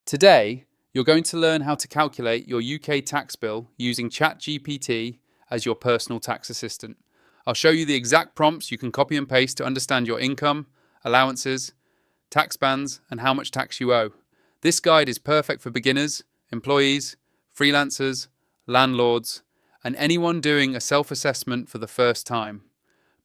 Today, you're going to learn how to calculate your UK tax bill using ChatGPT as your personal tax assistant. I'll show you the exact prompts you can copy and paste to understand your income, allowances, tax bands, and how much tax you owe. This guide is perfect for beginners, employees, freelancers, landlords, and anyone doing a self-assessment for the first time.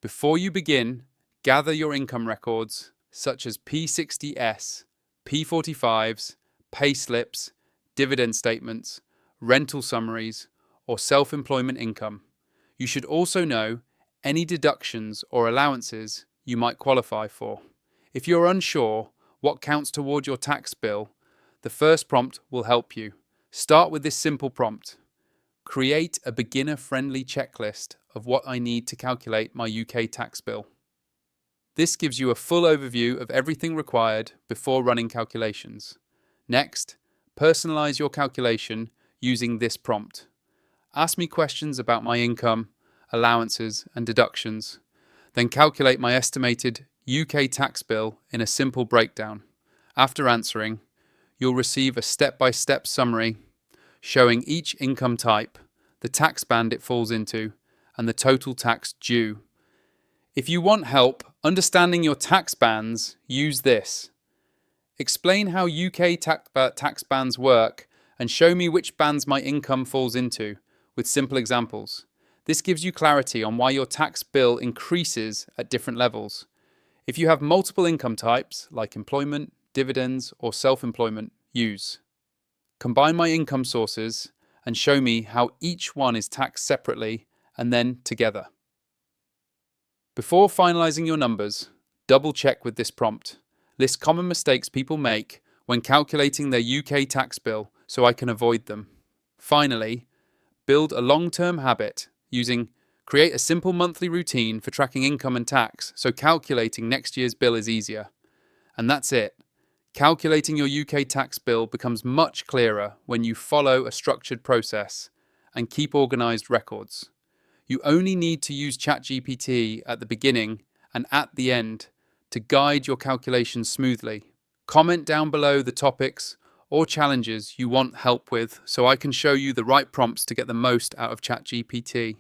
Before you begin, gather your income records such as P60S, P45s, pay slips, dividend statements, rental summaries, or self-employment income. You should also know any deductions or allowances you might qualify for. If you're unsure what counts toward your tax bill, the first prompt will help you. Start with this simple prompt. Create a beginner-friendly checklist of what I need to calculate my UK tax bill. This gives you a full overview of everything required before running calculations. Next, personalize your calculation using this prompt. Ask me questions about my income, allowances, and deductions. Then calculate my estimated UK tax bill in a simple breakdown. After answering, you'll receive a step-by-step summary showing each income type, the tax band it falls into, and the total tax due. If you want help understanding your tax bands, use this. Explain how UK tax bands work and show me which bands my income falls into with simple examples. This gives you clarity on why your tax bill increases at different levels. If you have multiple income types like employment, dividends, or self-employment, use. Combine my income sources and show me how each one is taxed separately and then together. Before finalizing your numbers, double check with this prompt. List common mistakes people make when calculating their UK tax bill so I can avoid them. Finally, build a long-term habit using create a simple monthly routine for tracking income and tax so calculating next year's bill is easier. And that's it. Calculating your UK tax bill becomes much clearer when you follow a structured process and keep organised records. You only need to use ChatGPT at the beginning and at the end to guide your calculations smoothly. Comment down below the topics or challenges you want help with so I can show you the right prompts to get the most out of ChatGPT.